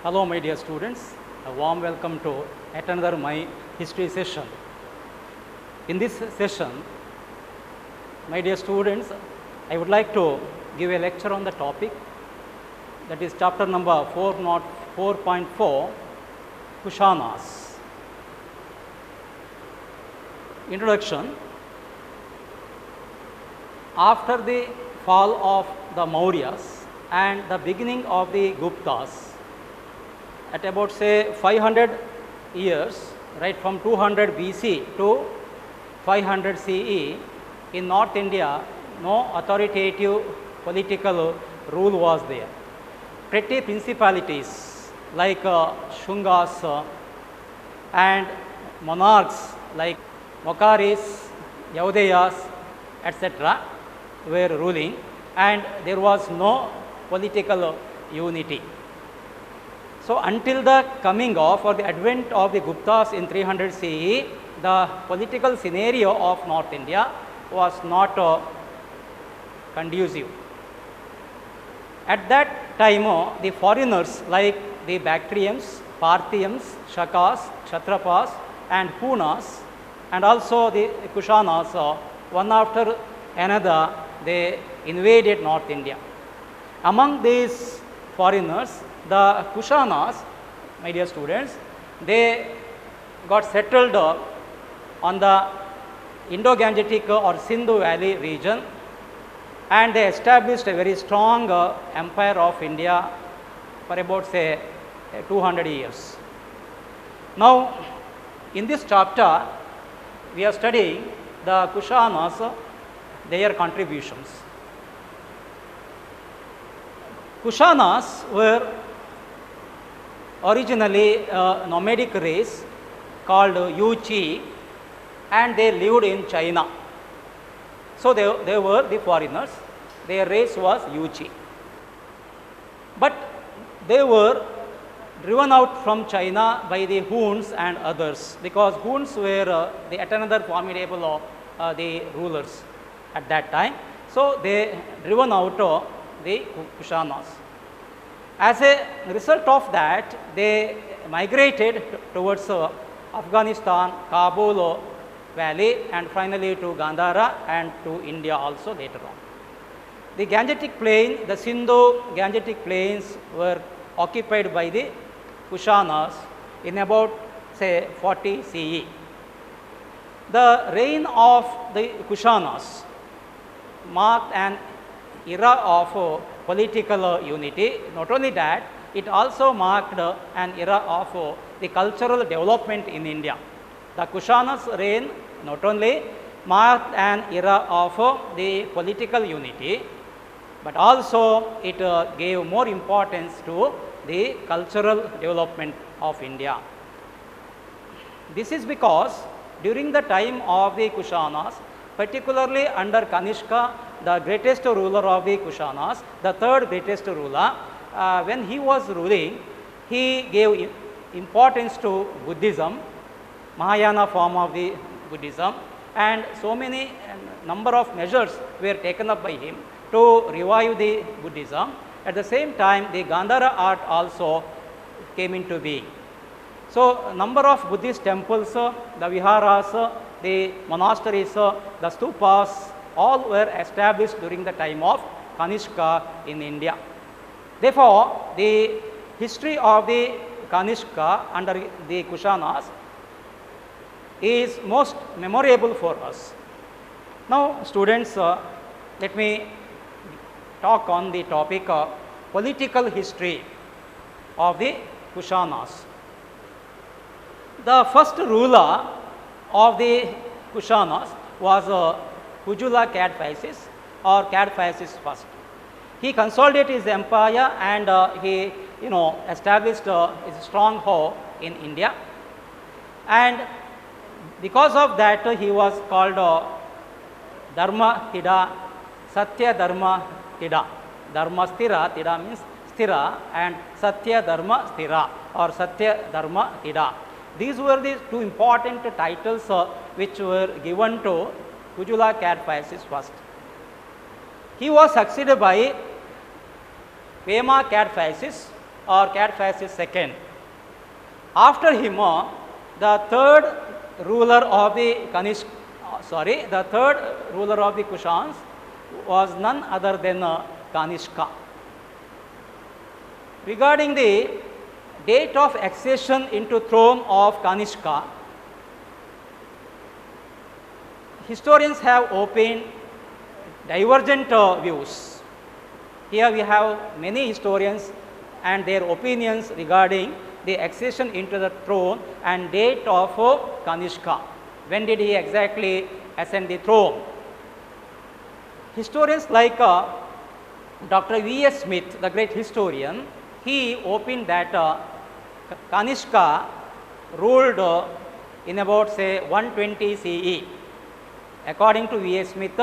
Hello my dear students, a warm welcome to yet another my history session. In this session, my dear students, I would like to give a lecture on the topic, that is chapter number 404.4, Kushanas. Introduction. After the fall of the Mauryas and the beginning of the Guptas, at about say 500 years, right from 200 BC to 500 CE, in North India, no authoritative political rule was there. Petty principalities like Shungas and monarchs like Mokkaris, Yaudayas, etc. were ruling, and there was no political unity. So, until the coming of or the advent of the Guptas in 300 CE, the political scenario of North India was not conducive. At that time, the foreigners like the Bactrians, Parthians, Shakas, Kshatrapas and Punas, and also the Kushanas, one after another, they invaded North India. Among these foreigners, the Kushanas, my dear students, they got settled on the Indo-Gangetic or Sindhu Valley region, and they established a very strong empire of India for about say 200 years. Now, in this chapter, we are studying the Kushanas, their contributions. Kushanas were originally a nomadic race called Yuchi, and they lived in China. So, they were the foreigners, their race was Yuchi. But they were driven out from China by the Huns and others, because Huns were yet another formidable the rulers at that time. So, they driven out the Kushanas. As a result of that, they migrated towards Afghanistan, Kabul valley, and finally to Gandhara and to India also later on. The Gangetic plain, the Sindhu Gangetic plains were occupied by the Kushanas in about say 40 CE. The reign of the Kushanas marked an era of political unity. Not only that, it also marked an era of the cultural development in India. The Kushanas' reign not only marked an era of the political unity, but also it gave more importance to the cultural development of India. This is because during the time of the Kushanas, particularly under Kanishka, the greatest ruler of the Kushanas, the third greatest ruler, when he was ruling, he gave importance to Buddhism, Mahayana form of the Buddhism, and so many number of measures were taken up by him to revive the Buddhism. At the same time, the Gandhara art also came into being. So, number of Buddhist temples, the viharas, the monasteries, the stupas, all were established during the time of Kanishka in India. Therefore, the history of the Kanishka under the Kushanas is most memorable for us. Now, students, let me talk on the topic of political history of the Kushanas. The first ruler of the Kushanas was Kujula Cadphises or Cadphises first. He consolidated his empire and he established his stronghold in India, and because of that he was called Dharma Tida, Satya Dharma Tida. Dharma Stira, Tida means Stira, and Satya Dharma Stira or Satya Dharma Tida. These were the two important titles which were given to Kujula Cadphises first. He was succeeded by Pema Cadphises, or Cadphases second. After him, the third ruler of the the third ruler of the Kushans was none other than Kanishka. Regarding the date of accession into throne of Kanishka, historians have opened divergent views. Here we have many historians and their opinions regarding the accession into the throne and date of Kanishka. When did he exactly ascend the throne? Historians like Dr. V.S. Smith, the great historian, he opined that Kanishka ruled in about say 120 CE. According to V.S. Smith,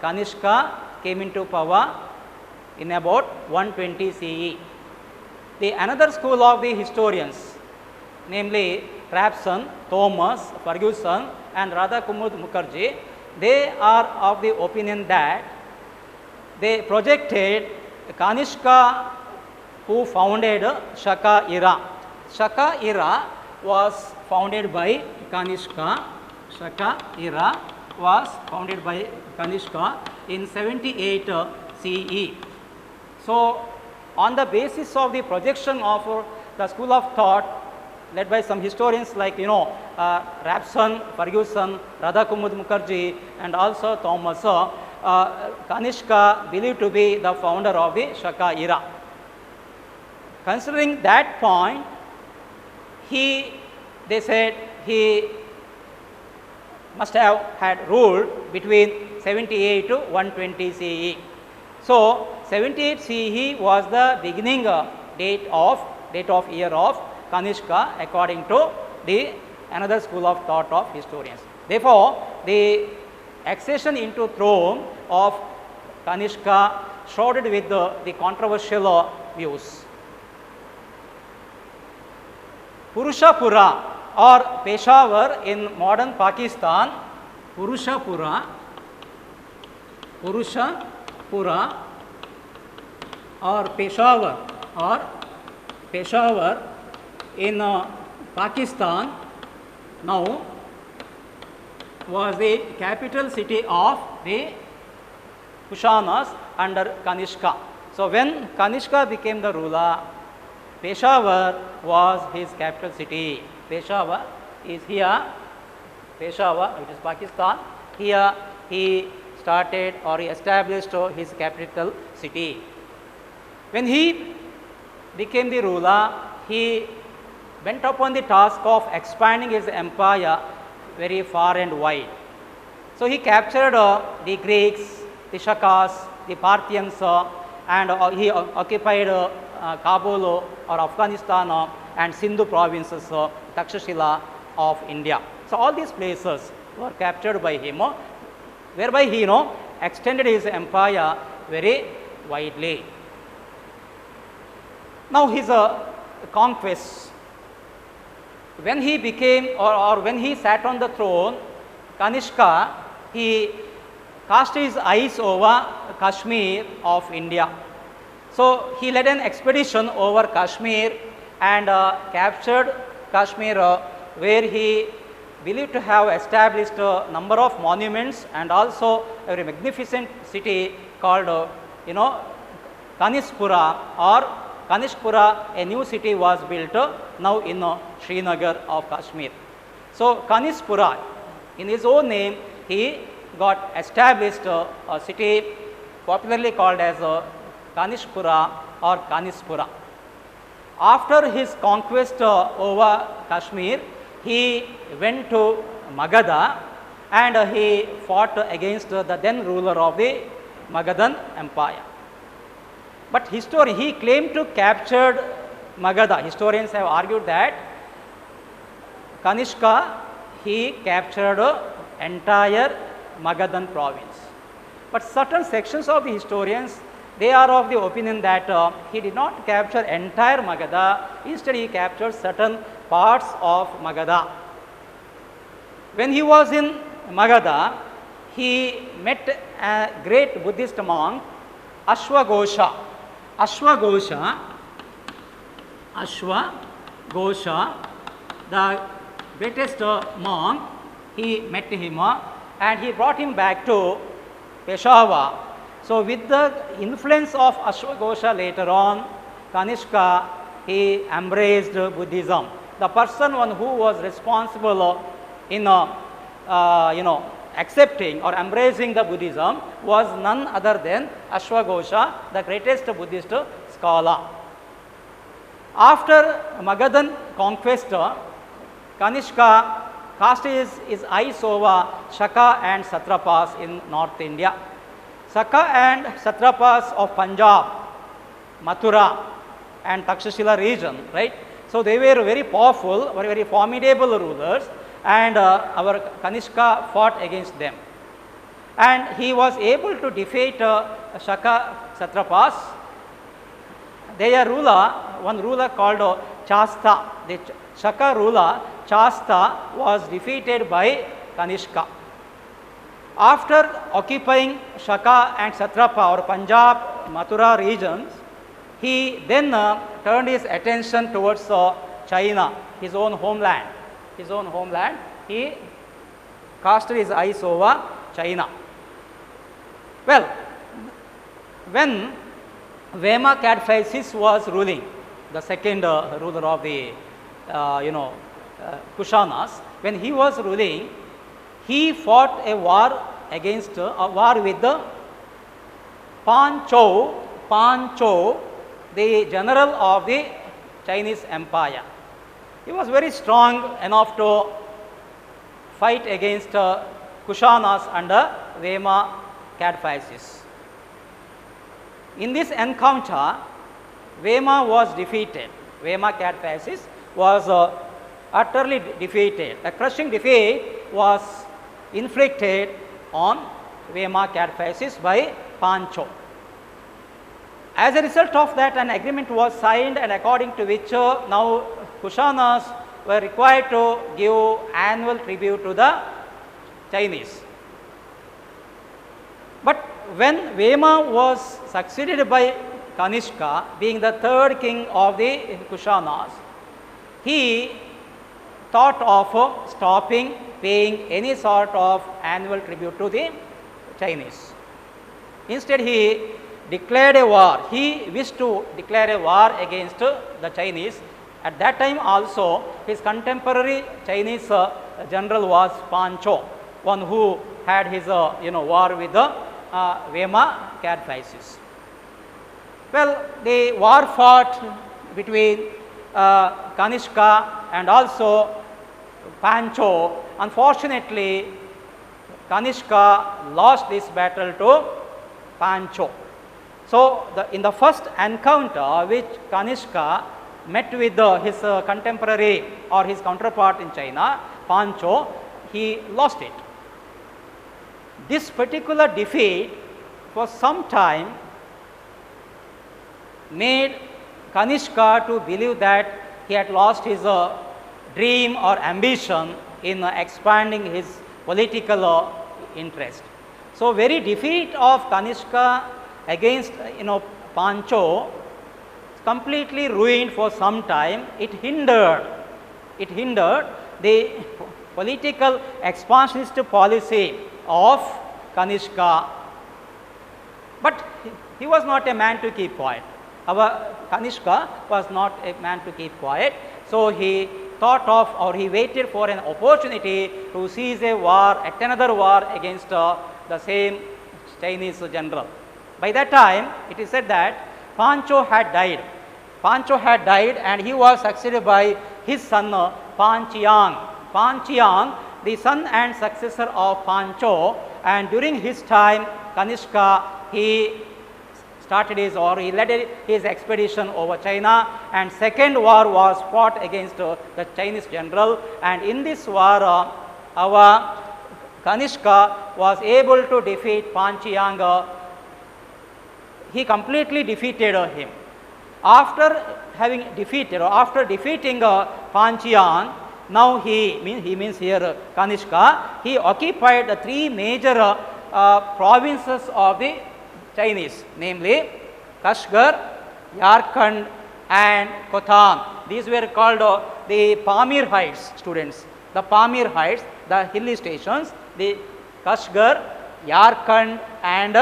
Kanishka came into power in about 120 CE. The another school of the historians, namely Rabson, Thomas, Ferguson and Radha Kumud Mukherjee, they are of the opinion that they projected Kanishka who founded Shaka era. Shaka era was founded by Kanishka. Shaka era was founded by Kanishka in 78 CE. So, on the basis of the projection of the school of thought led by some historians like Rabson, Ferguson, Radha Kumud Mukherjee and also Thomas, Kanishka believed to be the founder of the Shaka era. Considering that point, they said he must have had ruled between 78 to 120 CE. So, 78 CE was the beginning date of year of Kanishka according to the another school of thought of historians. Therefore, the accession into throne of Kanishka shrouded with the controversial views. Purushapura or Peshawar in modern Pakistan, Purushapura or Peshawar in Pakistan now was the capital city of the Kushanas under Kanishka. So, when Kanishka became the ruler, Peshawar was his capital city. Peshawar is here, Peshawar, it is Pakistan. Here he started or he established his capital city. When he became the ruler, he went upon the task of expanding his empire very far and wide. So, he captured the Greeks, the Shakas, the Parthians and he occupied Kabul or Afghanistan and Sindhu provinces, Takshashila of India. So, all these places were captured by him, whereby he extended his empire very widely. Now, his conquests, when he became or when he sat on the throne, Kanishka, he cast his eyes over Kashmir of India. So, he led an expedition over Kashmir and captured Kashmir, where he believed to have established a number of monuments and also a very magnificent city called Kanishpura or Kanishpura. A new city was built now in Srinagar of Kashmir. So, Kanishpura, in his own name, he got established a city popularly called as Kanishpura or Kanispura. After his conquest over Kashmir, he went to Magadha and he fought against the then ruler of the Magadhan Empire. But he claimed to captured Magadha. Historians have argued that Kanishka, he captured entire Magadhan province. But certain sections of the historians, they are of the opinion that he did not capture entire Magadha, instead he captured certain parts of Magadha. When he was in Magadha, he met a great Buddhist monk, Ashwagosha. Ashwagosha Ashwagosha, the greatest monk. He met him and he brought him back to Peshawar. So with the influence of Ashwagosha later on, Kanishka, he embraced Buddhism. The person who was responsible in accepting or embracing the Buddhism was none other than Ashwagosha, the greatest Buddhist scholar. After Magadhan conquest, Kanishka cast his eyes over Shaka and Satrapas in North India. Shaka and Satrapas of Punjab, Mathura and Takshashila region, right? So they were very powerful, very formidable rulers, and our Kanishka fought against them. And he was able to defeat Shaka Satrapas. Their ruler, one ruler called Chasta, the Shaka ruler Chasta was defeated by Kanishka. After occupying Shaka and Satrapa or Punjab, Mathura regions, he then turned his attention towards China, his own homeland. He cast his eyes over China. Well, when Vema Cadphises was ruling, the second ruler of the Kushanas, when he was ruling, he fought a war with the Pancho, the general of the Chinese Empire. He was very strong enough to fight against Kushanas under Vema Cadphises. In this encounter, Vema was defeated. Vema Cadphises was utterly defeated. A crushing defeat was inflicted on Vema Cadphises by Pancho. As a result of that, an agreement was signed, and according to which now Kushanas were required to give annual tribute to the Chinese. But when Vema was succeeded by Kanishka, being the third king of the Kushanas, he thought of stopping paying any sort of annual tribute to the Chinese. Instead, he declared a war. He wished to declare a war against the Chinese. At that time also, his contemporary Chinese general was Pancho, one who had his war with the Vema Cadphises. Well, the war fought between Kanishka and also Pancho. Unfortunately, Kanishka lost this battle to Pancho. So, in the first encounter which Kanishka met with his contemporary or his counterpart in China, Pancho, he lost it. This particular defeat for some time made Kanishka to believe that he had lost his dream or ambition in expanding his political interest. So, very defeat of Kanishka against Pancho completely ruined for some time. It hindered the political expansionist policy of Kanishka. But he was not a man to keep quiet. Our Kanishka was not a man to keep quiet. So he thought of, or he waited for an opportunity to seize a war, at another war against the same Chinese general. By that time, it is said that Pancho had died. Pancho had died and he was succeeded by his son Panchiang. Panchiang, the son and successor of Pancho, and during his time, Kanishka, he started his, or he led his expedition over China, and second war was fought against the Chinese general, and in this war our Kanishka was able to defeat Panchiang. He completely defeated him. After having defeated, or after defeating Panchiang, now he means here Kanishka, he occupied the three major provinces of the Chinese, namely Kashgar, Yarkand and Khotan. These were called the Pamir Heights, students. The Pamir Heights, the hilly stations, the Kashgar, Yarkand and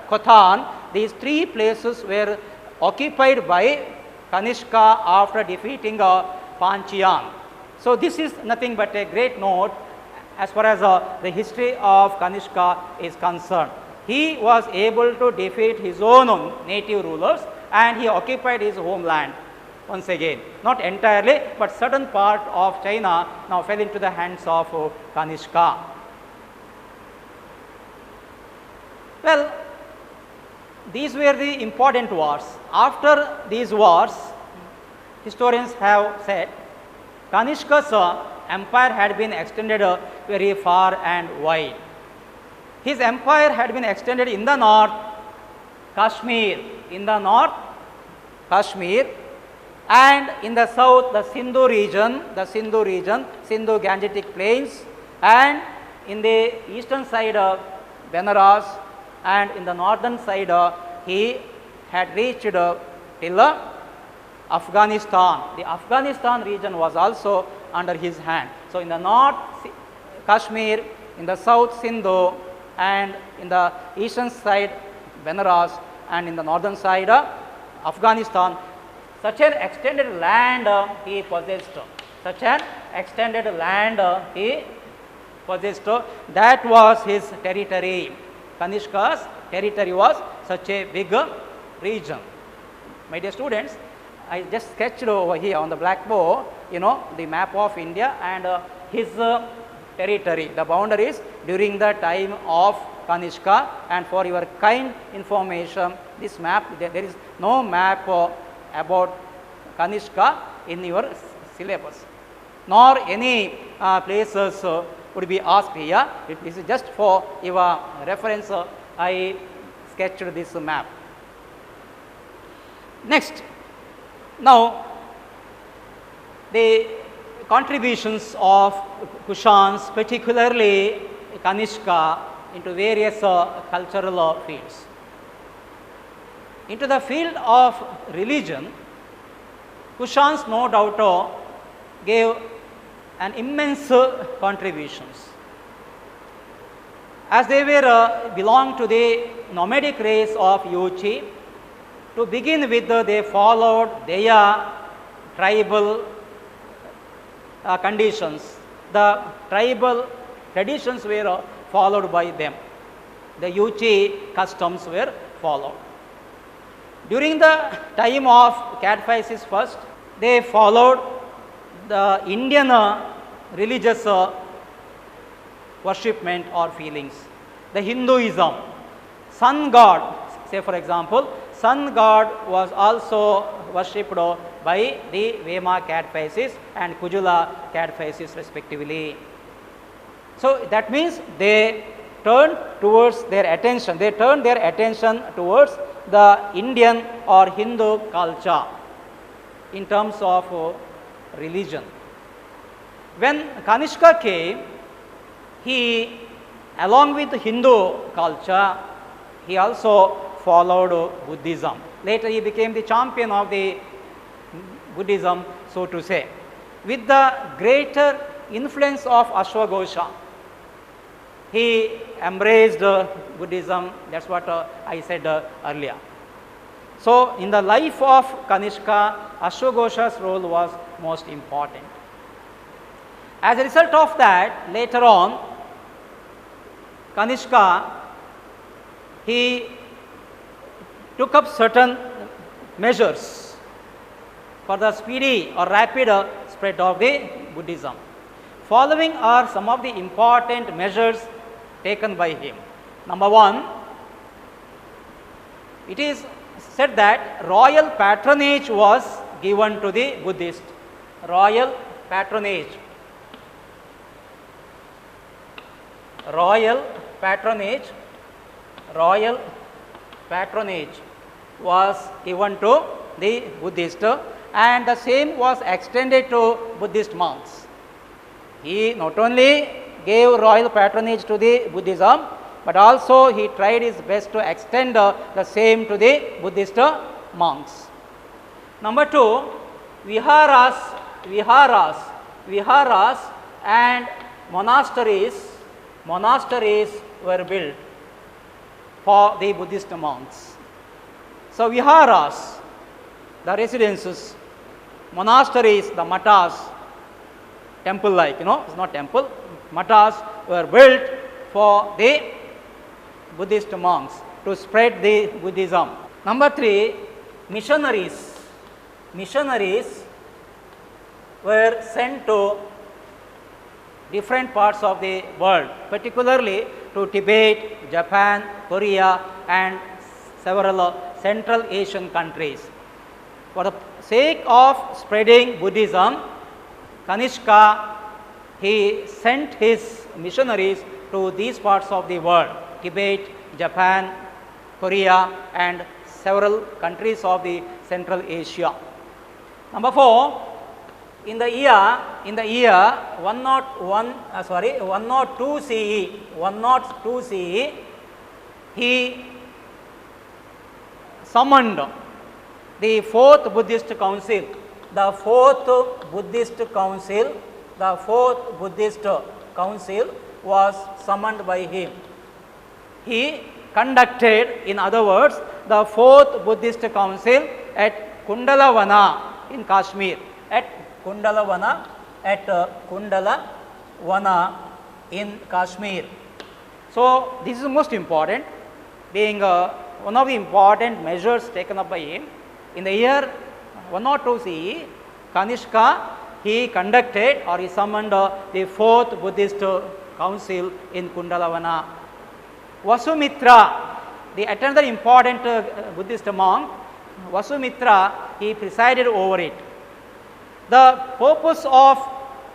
Khotan. These three places were occupied by Kanishka after defeating Panchayam. So this is nothing but a great note as far as the history of Kanishka is concerned. He was able to defeat his own native rulers and he occupied his homeland once again. Not entirely, but certain part of China now fell into the hands of Kanishka. Well, these were the important wars. After these wars, historians have said Kanishka's empire had been extended very far and wide. His empire had been extended in the north, Kashmir, and in the south, the Sindhu region, Sindhu Gangetic plains, and in the eastern side of Benares, and in the northern side he had reached till Afghanistan. The Afghanistan region was also under his hand. So in the north Kashmir, in the south Sindhu, and in the eastern side Benares, and in the northern side Afghanistan, such an extended land he possessed. That was his territory. Kanishka's territory was such a big region. My dear students, I just sketched over here on the blackboard, the map of India and his territory, the boundaries during the time of Kanishka. And for your kind information, this map, there is no map about Kanishka in your syllabus, nor any places would be asked here. This is just for your reference. I sketched this map. Next, now the contributions of Kushans, particularly Kanishka, into various cultural fields. Into the field of religion, Kushans no doubt gave an immense contributions. As they were belonged to the nomadic race of Yuchi, to begin with they followed their tribal conditions. The tribal traditions were followed by them. The Yuchi customs were followed. During the time of Cadphises first, they followed the Indian religious worshipment or feelings. The Hinduism, sun god, say for example, sun god was also worshipped by the Vema Cadphises and Kujula Cadphises respectively. So that means they turned their attention towards the Indian or Hindu culture in terms of religion. When Kanishka came, he, along with Hindu culture, he also followed Buddhism. Later he became the champion of the Buddhism, so to say, with the greater influence of Ashwagosha. He embraced Buddhism. That's what I said earlier. So in the life of Kanishka, Ashwagosha's role was most important. As a result of that, later on, Kanishka, he took up certain measures for the speedy or rapid spread of the Buddhism. Following are some of the important measures taken by him. Number one, it is said that royal patronage was given to the Buddhist. Royal patronage. Royal patronage was given to the Buddhist, and the same was extended to Buddhist monks. He not only gave royal patronage to the Buddhism, but also he tried his best to extend the same to the Buddhist monks. Number 2, viharas and monasteries were built for the Buddhist monks. So viharas, the residences, monasteries, the matas, temple like, it's not temple, matas were built for the Buddhist monks to spread the Buddhism. Number 3, missionaries were sent to different parts of the world, particularly to Tibet, Japan, Korea and several Central Asian countries. For the sake of spreading Buddhism, Kanishka, he sent his missionaries to these parts of the world, Tibet, Japan, Korea and several countries of the Central Asia. Number 4, in the year 102 CE, he summoned the fourth Buddhist council. The fourth Buddhist council was summoned by him. He conducted, in other words, the fourth Buddhist council at Kundalavana in Kashmir. At Kundalavana in Kashmir. So this is most important, being one of the important measures taken up by him. In the year 102 CE, Kanishka, he conducted or he summoned the fourth Buddhist council in Kundalavana. Vasumitra, another important Buddhist monk, Vasumitra, he presided over it. The purpose of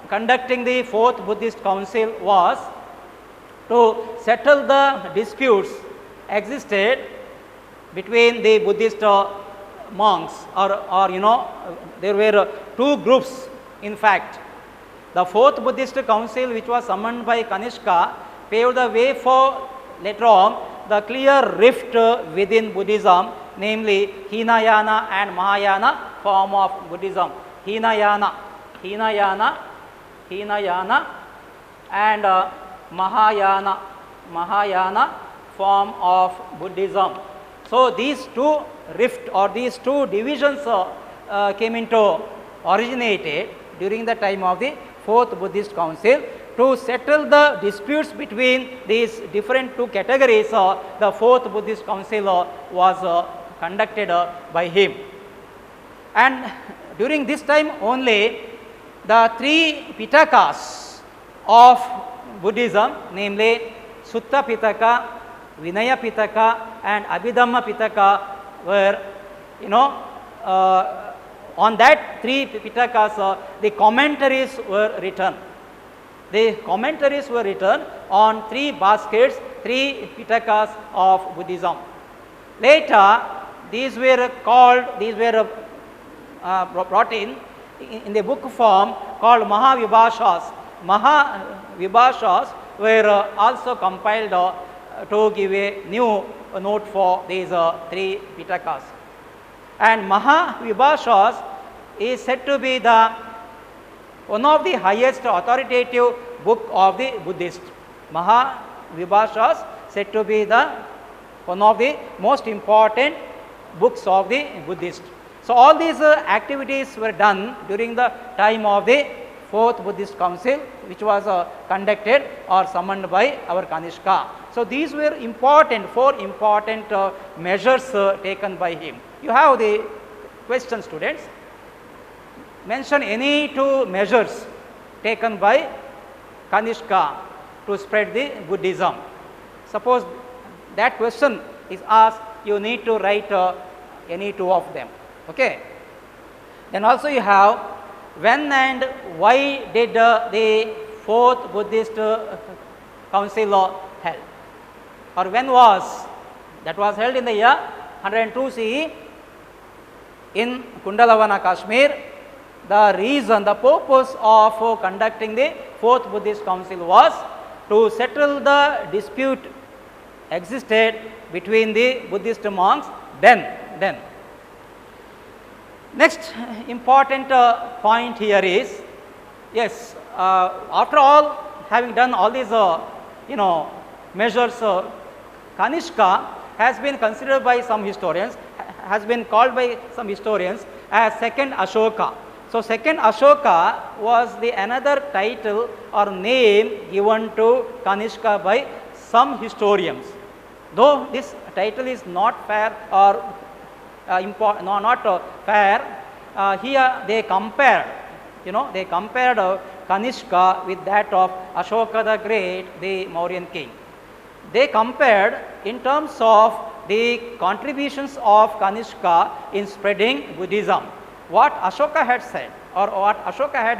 conducting the fourth Buddhist council was to settle the disputes existed between the Buddhist monks, or there were two groups. In fact, the fourth Buddhist council, which was summoned by Kanishka, paved the way for later on the clear rift within Buddhism, namely Hinayana and Mahayana form of Buddhism. Hinayana and Mahayana form of Buddhism. So these two rift or these two divisions originated during the time of the fourth Buddhist council. To settle the disputes between these different two categories, the fourth Buddhist council was conducted by him. And during this time only, the three Pitakas of Buddhism, namely Sutta Pitaka, Vinaya Pitaka and Abhidhamma Pitaka were, on that three Pitakas, the commentaries were written. The commentaries were written on three baskets, three Pitakas of Buddhism. Later, these were brought in the book form called Mahavibhashas. Mahavibhashas were also compiled to give a new note for these three Pitakas. And Mahavibhashas is said to be one of the highest authoritative book of the Buddhist. Mahavibhashas said to be one of the most important books of the Buddhist. So all these activities were done during the time of the fourth Buddhist council, which was conducted or summoned by our Kanishka. So these were four important measures taken by him. You have the question, students. Mention any two measures taken by Kanishka to spread the Buddhism. Suppose that question is asked, you need to write any two of them. Okay. Then also you have, when and why did the fourth Buddhist council held? Or when was? That was held in the year 102 CE in Kundalavana, Kashmir. The reason, the purpose of conducting the fourth Buddhist council was to settle the dispute existed between the Buddhist monks then. Next important point here is, yes, after all having done all these measures, Kanishka has been considered by some historians, has been called by some historians as second Ashoka. So, second Ashoka was the another title or name given to Kanishka by some historians. Though this title is not fair or not fair, here they compared, they compared Kanishka with that of Ashoka the Great, the Mauryan king. They compared in terms of the contributions of Kanishka in spreading Buddhism. What Ashoka had said, or what Ashoka had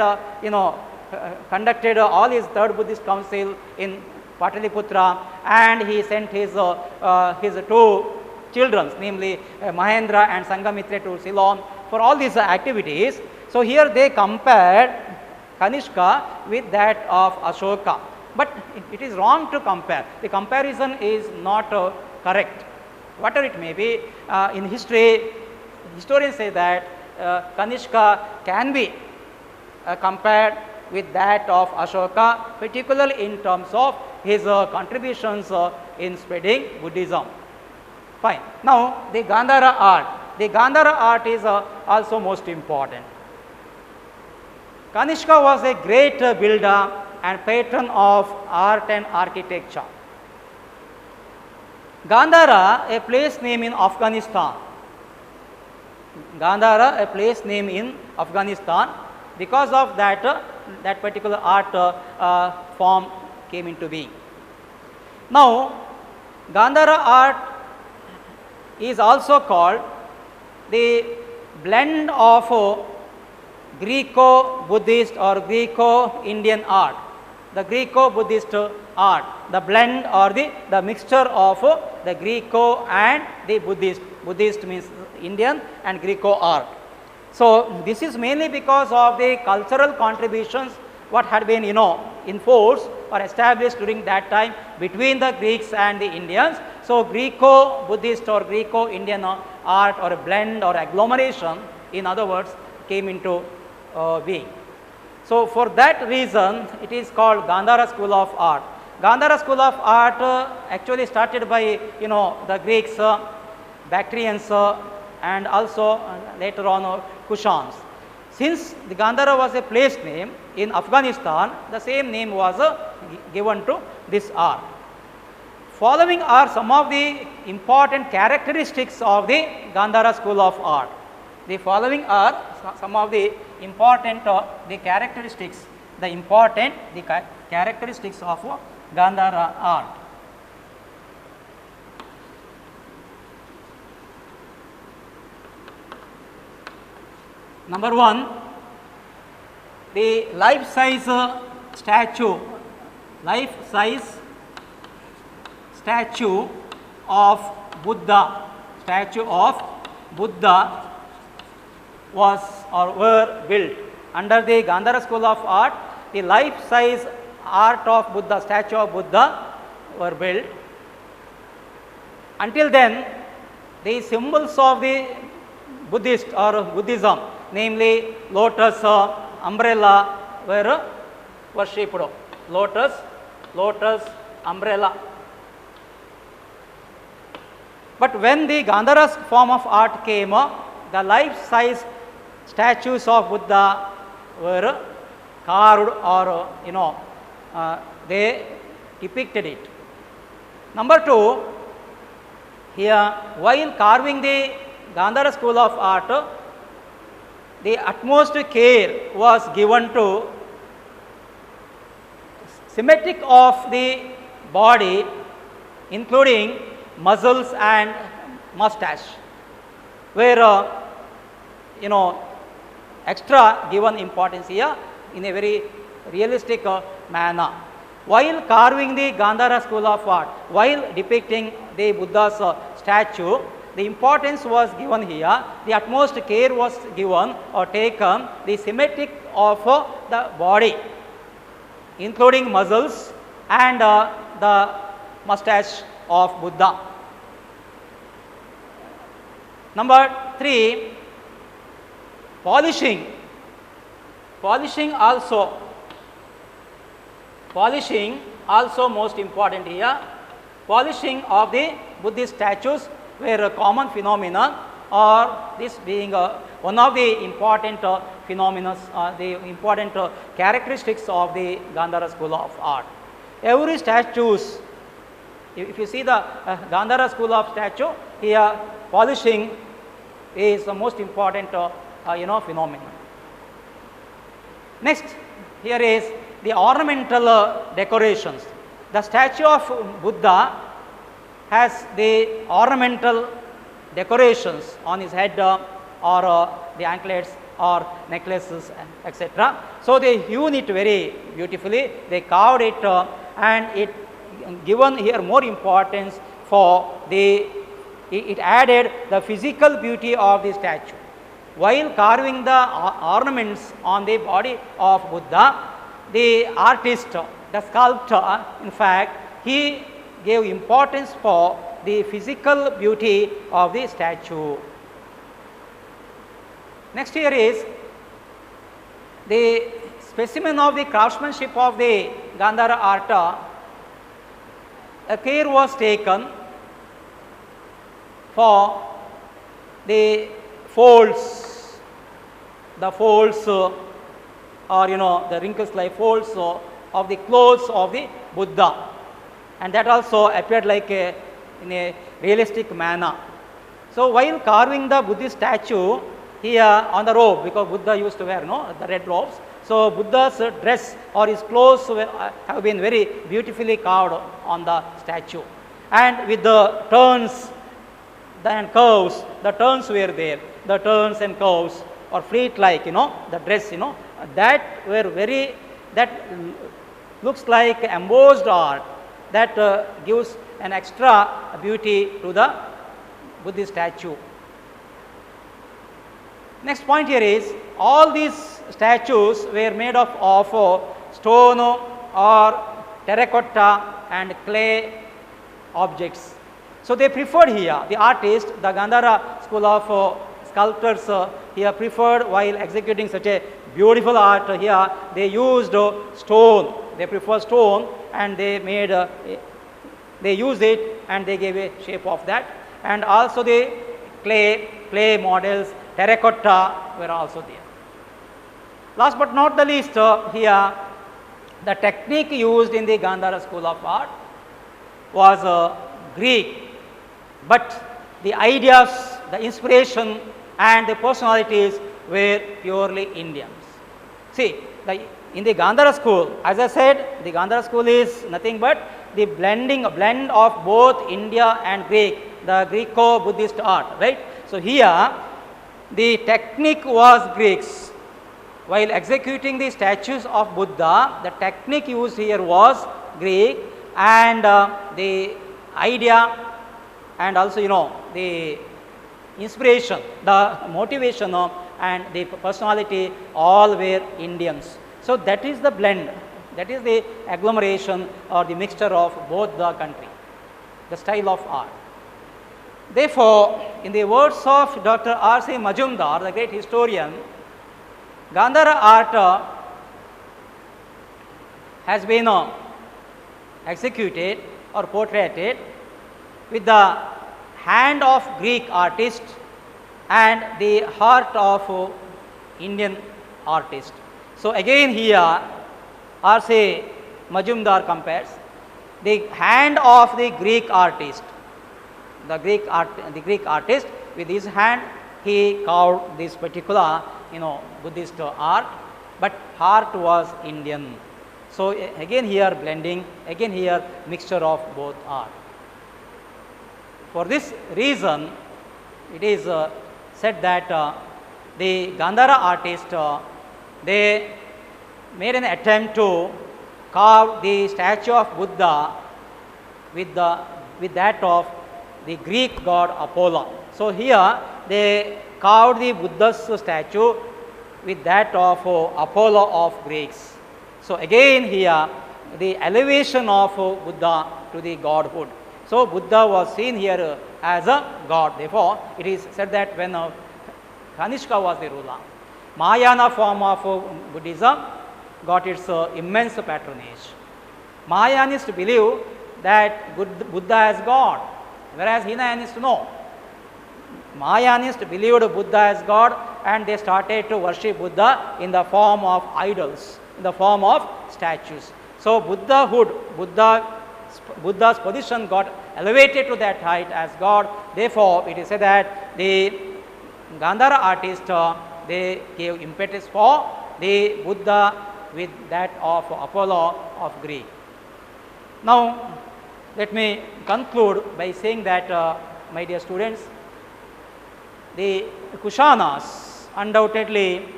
conducted all his third Buddhist council in Pataliputra, and he sent his two children, namely Mahendra and Sanghamitra, to Ceylon for all these activities. So, here they compared Kanishka with that of Ashoka, but it is wrong to compare. The comparison is not correct. Whatever it may be, in history, historians say that Kanishka can be compared with that of Ashoka, particularly in terms of his contributions in spreading Buddhism. Fine. Now, the Gandhara art. The Gandhara art is also most important. Kanishka was a great builder and patron of art and architecture. Gandhara, a place name in Afghanistan. Gandhara, a place name in Afghanistan. Because of that, that particular art form came into being. Now, Gandhara art is also called the blend of Greco-Buddhist or Greco-Indian art. The Greco-Buddhist art, the blend or the mixture of the Greco and the Buddhist. Buddhist means Indian and Greco art. So, this is mainly because of the cultural contributions what had been in force or established during that time between the Greeks and the Indians. So, Greco-Buddhist or Greco-Indian art, or a blend or agglomeration, in other words, came into being. So, for that reason it is called Gandhara school of art. Gandhara school of art actually started by the Greeks, Bactrians, and also later on Kushans. Since the Gandhara was a place name in Afghanistan, the same name was given to this art. Following are some of the important characteristics of the Gandhara school of art. The following are some of the important characteristics of Gandhara art. Number one, the life-size statue of Buddha. Statue of Buddha were built under the Gandhara school of art. The life-size art of Buddha, statue of Buddha were built. Until then, the symbols of the Buddhist or Buddhism, namely lotus, umbrella, were worshipped. Lotus, umbrella. But when the Gandhara form of art came, the life-size statues of Buddha were carved, or they depicted it. Number two, here while carving the Gandhara school of art, the utmost care was given to symmetric of the body, including muscles and mustache, where extra given importance here in a very realistic manner. While carving the Gandhara school of art, while depicting the Buddha's statue, the importance was given here, the utmost care was given or taken the symmetric of the body, including muscles and the mustache of Buddha. Number three, Polishing, polishing also most important here. Polishing of the Buddhist statues were a common phenomenon, or this being one of the important phenomena, the important characteristics of the Gandhara school of art. Every statues, if you see the Gandhara school of statue, here polishing is the most important phenomenon. Next, here is the ornamental decorations. The statue of Buddha has the ornamental decorations on his head or the anklets or necklaces, etc. So they hewn it very beautifully, they carved it and it given here more importance for it added the physical beauty of the statue. While carving the ornaments on the body of Buddha, the artist, the sculptor, in fact, he gave importance for the physical beauty of the statue. Next here is the specimen of the craftsmanship of the Gandhara art. A care was taken for the folds, or the wrinkles like folds of the clothes of the Buddha, and that also appeared like in a realistic manner. So while carving the Buddhist statue here on the robe, because Buddha used to wear the red robes, so Buddha's dress or his clothes have been very beautifully carved on the statue, and with the turns and curves, the turns were there, the turns and curves or fleet like the dress that were very, that looks like embossed art, that gives an extra beauty to the Buddhist statue. Next point here is all these statues were made of stone or terracotta and clay objects. So they preferred here, the artist, the Gandhara school of sculptors here preferred, while executing such a beautiful art here, they used stone, they prefer stone, and they made they used it and they gave a shape of that, and also the clay models, terracotta were also there. Last but not the least, here the technique used in the Gandhara school of art was Greek, but the ideas, the inspiration and the personalities were purely Indians. See, in the Gandhara school, as I said, the Gandhara school is nothing but the blend of both India and Greek, the Greco-Buddhist art, right? So here the technique was Greeks. While executing the statues of Buddha, the technique used here was Greek, and the idea and also the inspiration, the motivation and the personality all were Indians. So that is the blend, that is the agglomeration or the mixture of both the country, the style of art. Therefore, in the words of Dr. R.C. Majumdar, the great historian, Gandhara art has been executed or portrayed with the hand of Greek artist and the heart of Indian artist. So again here R.C. Majumdar compares the hand of the Greek artist, the Greek artist, with his hand he carved this particular Buddhist art, but heart was Indian. So again here blending, again here mixture of both art. For this reason, it is said that the Gandhara artist they made an attempt to carve the statue of Buddha with that of the Greek god Apollo. So here they carved the Buddha's statue with that of Apollo of Greeks. So again here the elevation of Buddha to the godhood. So Buddha was seen here as a god. Therefore, it is said that when Kanishka was the ruler, Mahayana form of Buddhism got its immense patronage. Mahayanists believe that Buddha is God, whereas Hinayanists no. Mahayanists believed Buddha as God, and they started to worship Buddha in the form of idols, in the form of statues. So Buddha's position got elevated to that height as God. Therefore, it is said that the Gandhara artists they gave impetus for the Buddha with that of Apollo of Greek. Now, let me conclude by saying that, my dear students, the Kushanas undoubtedly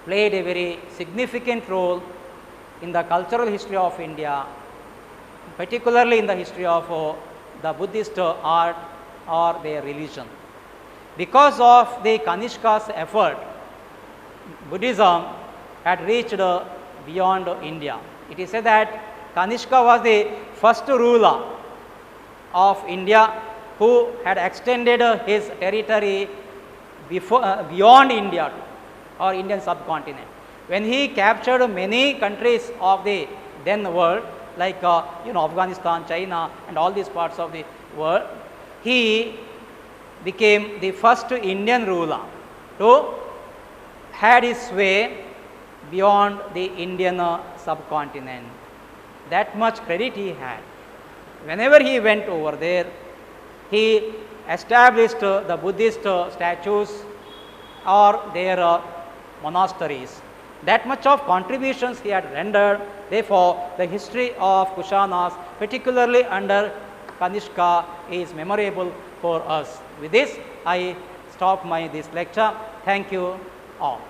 played a very significant role in the cultural history of India, particularly in the history of the Buddhist art or their religion. Because of the Kanishka's effort, Buddhism had reached beyond India. It is said that Kanishka was the first ruler of India who had extended his territory beyond India or Indian subcontinent. When he captured many countries of the then world, like Afghanistan, China, and all these parts of the world, he became the first Indian ruler to had his way beyond the Indian subcontinent. That much credit he had. Whenever he went over there, he established the Buddhist statues or their monasteries. That much of contributions he had rendered. Therefore, the history of Kushanas, particularly under Kanishka, is memorable for us. With this, I stop this lecture. Thank you all.